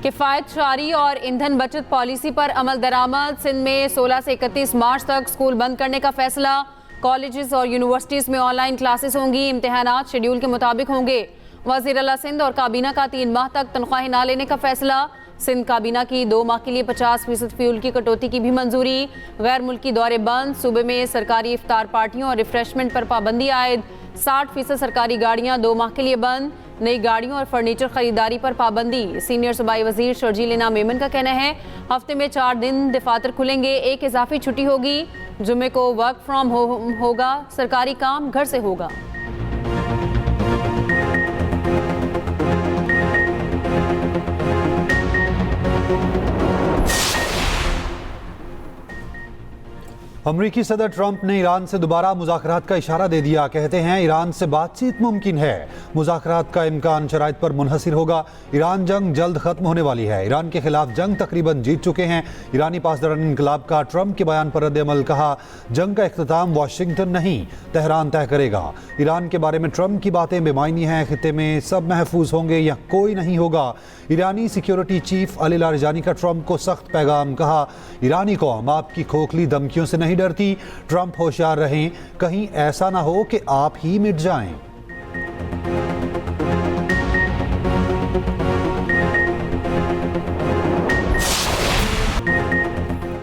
किफ़ायत जारी और ईंधन बचत पॉलिसी पर अमल दरामद। सिंध में 16 से 31 मार्च तक स्कूल बंद करने का फैसला। कॉलेजेस और यूनिवर्सिटीज़ में ऑनलाइन क्लासेस होंगी। इम्तिहानात शेड्यूल के मुताबिक होंगे। वज़ीर आला सिंध और काबीना का 3 माह तक तनख्वाहें ना लेने का फैसला। सिंध काबीना की 2 माह के लिए 50% फ्यूल की कटौती की भी मंजूरी। गैर मुल्की दौरे बंद। सूबे में सरकारी इफ्तार पार्टियों और रिफ्रेशमेंट पर पाबंदी आयद। 60% सरकारी गाड़ियां 2 माह के लिए बंद। नई गाड़ियों और फर्नीचर खरीदारी पर पाबंदी। सीनियर सूबाई वजीर शर्जील इनाम मेमन का कहना है हफ्ते में 4 दिन दफातर खुलेंगे, 1 इजाफी छुट्टी होगी। जुम्मे को वर्क फ्रॉम होम होगा, सरकारी काम घर से होगा। अमरीकी सदर ट्रंप ने ईरान से दोबारा मुज़ाकरात का इशारा दे दिया। कहते हैं ईरान से बातचीत मुमकिन है, मुज़ाकरात का इम्कान शराइत पर मुनहसिर होगा। ईरान जंग जल्द खत्म होने वाली है। ईरान के खिलाफ जंग तकरीबन जीत चुके हैं। ईरानी पासदारान इनकलाब का ट्रंप के बयान पर रद्द-ए-अमल। कहा जंग का इख्तिताम वाशिंगटन नहीं तेहरान तय करेगा। ईरान के बारे में ट्रंप की बातें बेमायनी हैं। खित्ते में सब महफूज होंगे या कोई नहीं होगा। ईरानी सिक्योरिटी चीफ अली लारिजानी का ट्रंप को सख्त पैगाम। कहा ईरानी कौम आपकी खोखली धमकियों से नहीं डरती। ट्रंप होशियार रहें, कहीं ऐसा ना हो कि आप ही मिट जाएं।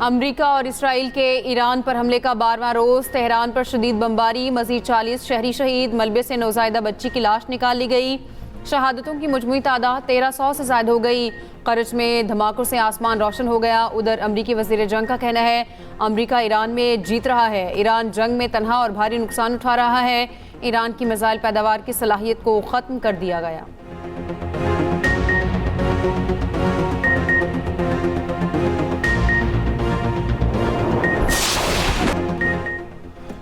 अमरीका और इसराइल के ईरान पर हमले का 12वां रोज। तेहरान पर शदीद बमबारी। मजीद 40 शहरी शहीद। मलबे से नौज़ायदा बच्ची की लाश निकाल ली गई। शहादतों की मुजमुई तादाद 1300 से ज़ायद हो गई। करज में धमाकों से आसमान रोशन हो गया। उधर अमरीकी वज़ीर जंग का कहना है अमरीका ईरान में जीत रहा है। ईरान जंग में तनहा और भारी नुकसान उठा रहा है। ईरान की मिसाइल पैदावार की सलाहियत को ख़त्म कर दिया गया।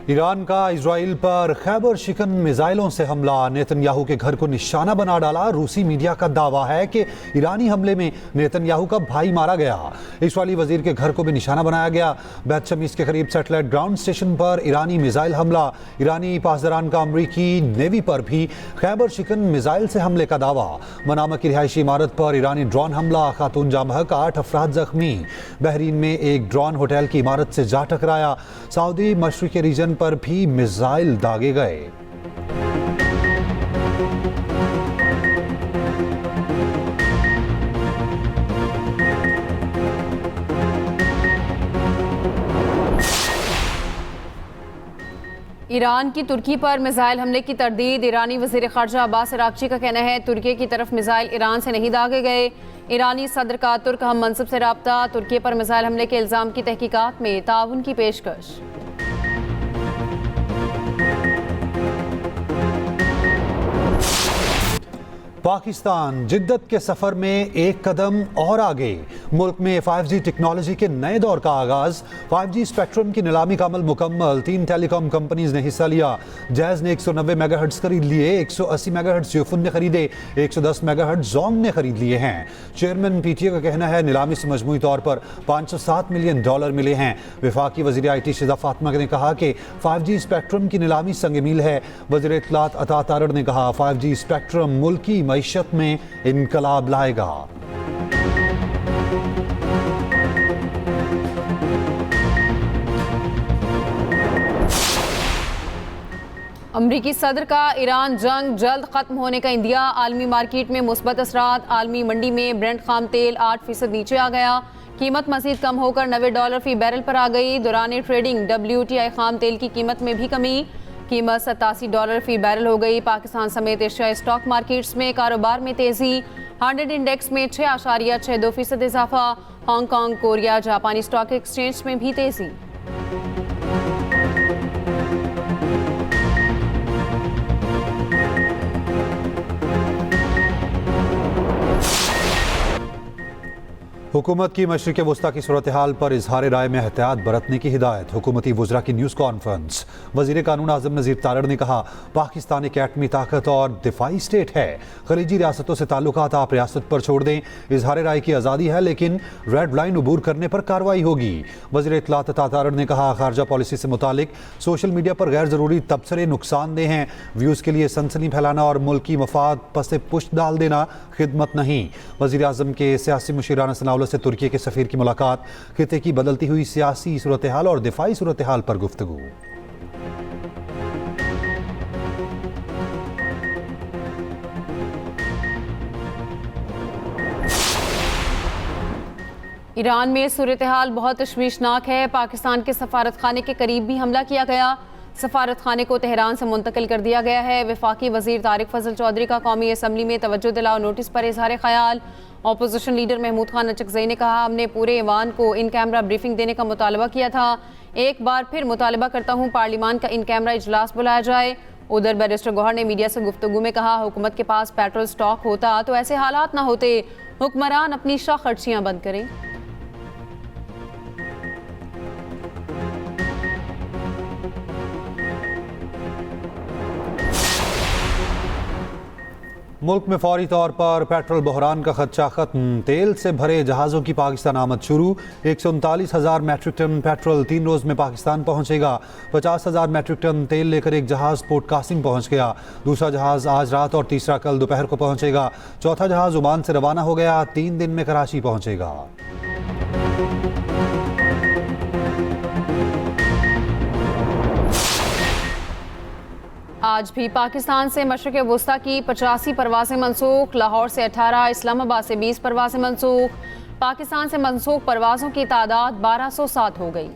ईरान का इजराइल पर खैबर शिकन मिसाइलों से हमला। नेतन्याहू के घर को निशाना बना डाला। रूसी मीडिया का दावा है कि ईरानी हमले में नेतन्याहू का भाई मारा गया। इजरायली वजीर के घर को भी निशाना बनाया गया। बैत शमीस के करीब सैटेलाइट ग्राउंड स्टेशन पर ईरानी मिसाइल हमला। ईरानी पासदारान का अमरीकी नेवी पर भी खैबर शिकन मिसाइल से हमले का दावा। मनामा की रिहायशी इमारत पर ईरानी ड्रोन हमला। खातून जाँ बहक, 8 अफराद जख्मी। बहरीन में एक ड्रोन होटल की इमारत से जा टकराया। सऊदी मशरिकी रीजन पर भी मिसाइल दागे गए। ईरान की तुर्की पर मिसाइल हमले की तरदीद। ईरानी वज़ीर ख़ारजा अब्बास अराग़ची का कहना है तुर्की की तरफ मिसाइल ईरान से नहीं दागे गए। ईरानी सदर का तुर्क हम मनसब से राब्ता। तुर्की पर मिसाइल हमले के इल्ज़ाम की तहकीकात में ताउन की पेशकश। पाकिस्तान जिद्दत के सफर में एक कदम और आगे। मुल्क में 5G टेक्नोलॉजी के नए दौर का आगाज। 5G स्पेक्ट्रम की नीलामी का अमल मुकम्मल। 3 टेलीकॉम कंपनीज ने हिस्सा लिया। जैज़ ने 190 मेगाहर्ट्ज़ खरीद लिए। 180 मेगाहर्ट्ज़ यूफुन ने खरीदे। 110 मेगाहर्ट्ज़ जोंग ने खरीद लिए हैं। चेयरमैन PTA का कहना है नीलामी से मजमूई तौर पर $507 मिलियन मिले हैं। वफाकी वज़ीर IT शिजा फातिमा ने कहा कि 5G स्पेक्ट्रम की नीलामी संग मील है। वज़ीर इत्तलात अता तारड़ ने कहा 5G स्पेक्ट्रम मुल्क की मईशत में इनकलाब लाएगा। अमरीकी सदर का ईरान जंग जल्द खत्म होने का इंदिया। आलमी मार्केट में मुस्बत असरात। आलमी मंडी में ब्रेंट खाम तेल 8% नीचे आ गया। कीमत मजीद कम होकर $90 फी बैरल पर आ गई। दौरान ट्रेडिंग WTI खाम तेल की कीमत में भी कमी। कीमत $87 फी बैरल हो गई। पाकिस्तान समेत एशियाई स्टॉक मार्केट्स में कारोबार में तेजी। 100 इंडेक्स में 6.62% इजाफा। हांगकांग, कोरिया, जापानी स्टॉक एक्सचेंज में भी तेजी। हुकूमत की मशरिक़ वस्ता की सूरत हाल पर इजहार राय में एहतियात बरतने की हिदायत। हुकूमती वज़रा की न्यूज़ कॉन्फ्रेंस। वज़ीर कानून आज़म नज़ीर तारड़ ने कहा, पाकिस्तान एक एटमी ताकत और दिफाई स्टेट है। खलीजी रियासतों से ताल्लुकात आप रियासत पर छोड़ दें। इजहार राय की आज़ादी है, लेकिन रेड लाइन अबूर करने पर कार्रवाई होगी। वज़ीर इत्तलात तारड़ ने कहा, खारजा पॉलिसी से मुतालिक सोशल मीडिया पर गैर ज़रूरी तबसरे नुकसानदेह हैं। व्यूज़ के लिए सनसनी फैलाना और मुल्की मफाद पसे पुश्त डाल देना खिदमत नहीं। वज़ीर आज़म के सियासी मुशीराना तनावुल से तुर्की के सफ़ीर की मुलाकात। खिते की बदलती हुई सियासी सूरत हाल और दिफाई सूरत हाल पर गुफ्तगू। ईरान में सूरत हाल बहुत तशवीशनाक है। पाकिस्तान के सफारत खाने के करीब भी हमला किया गया। सफारत खाने को तेहरान से मुंतकिल कर दिया गया है। वफाकी वजीर तारिक फजल चौधरी का कौमी असम्बली में तवज्जो दिलाओ नोटिस पर इजहार ख्याल। अपोजिशन लीडर महमूद खान नचकज़ई ने कहा, हमने पूरे ईवान को इन कैमरा ब्रीफिंग देने का मुतालबा किया था। एक बार फिर मुतालबा करता हूँ, पार्लिमान का इन कैमरा इजलास बुलाया जाए। उधर बैरिस्टर गौहर ने मीडिया से गुफ्तगू में कहा, हुकूमत के पास पेट्रोल स्टॉक होता तो ऐसे हालात ना होते। हुक्मरान अपनी शाह खर्चियाँ बंद करें। मुल्क में फौरी तौर पर पेट्रोल बहरान का खदशा खत्म। तेल से भरे जहाज़ों की पाकिस्तान आमद शुरू। 139,000 मैट्रिक टन पेट्रोल 3 रोज़ में पाकिस्तान पहुंचेगा। 50,000 मैट्रिक टन तेल लेकर एक जहाज़ पोर्ट कासिम पहुंच गया। दूसरा जहाज़ आज रात और तीसरा कल दोपहर को पहुंचेगा। चौथा जहाज़ ओमान से रवाना हो गया, 3 दिन में कराची पहुंचेगा। आज भी पाकिस्तान से मशरिक़ वस्ता की 85 परवाज़ें मनसूख। लाहौर से 18, इस्लामाबाद से 20 परवाज़ें मनसूख। पाकिस्तान से मनसूख परवाज़ों की तादाद 1207 हो गई।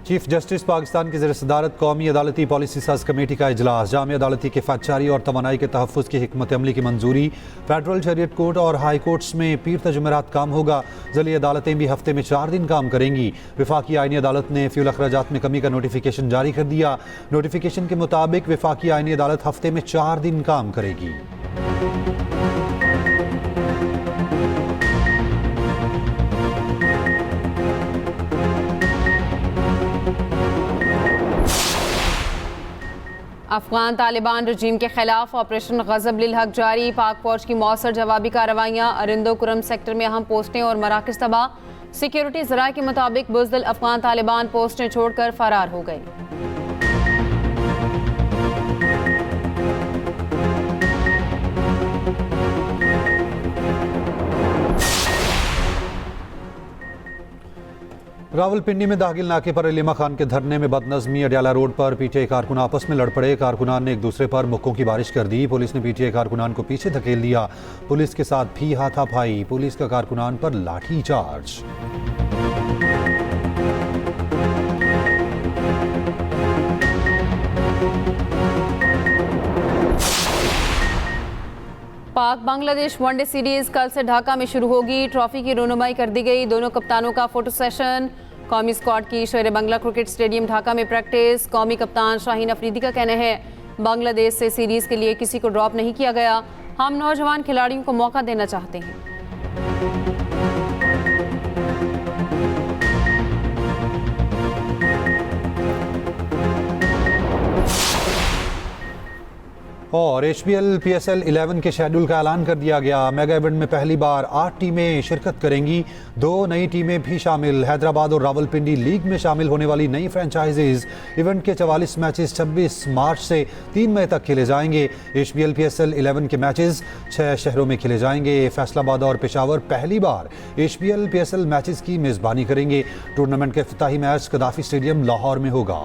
चीफ जस्टिस पाकिस्तान की ज़ेर-ए-सदारत कौमी अदालती पॉलिसी साज कमेटी का इजलास। जामी अदालती के फ़ायदारी और तवानाई के तहफ़्फ़ुज़ की हिकमत अमली की मंजूरी। फेडरल शरीयत कोर्ट और हाई कोर्ट्स में पीर तजुमेरात काम होगा। ज़ली अदालतें भी हफ्ते में 4 दिन काम करेंगी। वफाकी आईनी अदालत ने फ्यूल अखराजात में कमी का नोटिफिकेशन जारी कर दिया। नोटिफिकेशन के मुताबिक वफाकी आईनी अदालत हफ्ते में 4 दिन काम करेगी। अफगान तालिबान रजीम के खिलाफ ऑपरेशन गज़ब लिल हक जारी। पाक फौज की मौसर जवाबी कार्रवाइयाँ। अरिंदो कुरम सेक्टर में अहम पोस्टें और मराकज़ तबाह। सिक्योरिटी ज़राए के मुताबिक बुज़दिल अफगान तालिबान पोस्टें छोड़कर फरार हो गए। रावलपिंडी में दागिल नाके पर अलीमा खान के धरने में बदनज़मी। अडयाला रोड पर पीटीआई कारकुन आपस में लड़ पड़े। कारकुनान ने एक दूसरे पर मुक्कों की बारिश कर दी। पुलिस ने पीटीआई कारकुनान को पीछे धकेल दिया। पुलिस के साथ भी हाथापाई। पुलिस का कारकुनान पर लाठी चार्ज। पाक बांग्लादेश वनडे सीरीज कल से ढाका में शुरू होगी। ट्रॉफी की रोनुमाई कर दी गई। दोनों कप्तानों का फोटो सेशन। कौमी स्क्वाड की शेर बांग्ला क्रिकेट स्टेडियम ढाका में प्रैक्टिस। कौमी कप्तान शाहीन अफरीदी का कहना है, बांग्लादेश से सीरीज के लिए किसी को ड्रॉप नहीं किया गया। हम नौजवान खिलाड़ियों को मौका देना चाहते हैं। और HBL PSL 11 के शेड्यूल का ऐलान कर दिया गया। मेगा इवेंट में पहली बार 8 टीमें शिरकत करेंगी। 2 नई टीमें भी शामिल। हैदराबाद और रावलपिंडी लीग में शामिल होने वाली नई फ्रेंचाइजीज। इवेंट के 44 मैचेस 26 मार्च से 3 मई तक खेले जाएंगे। HBL PSL 11 के मैचेस 6 शहरों में खेले जाएंगे। फैसलाबाद और पेशावर पहली बार HBL PSL मैचेस की मेज़बानी करेंगे। टूर्नामेंट का इफ्तिताही मैच कदाफी स्टेडियम लाहौर में होगा।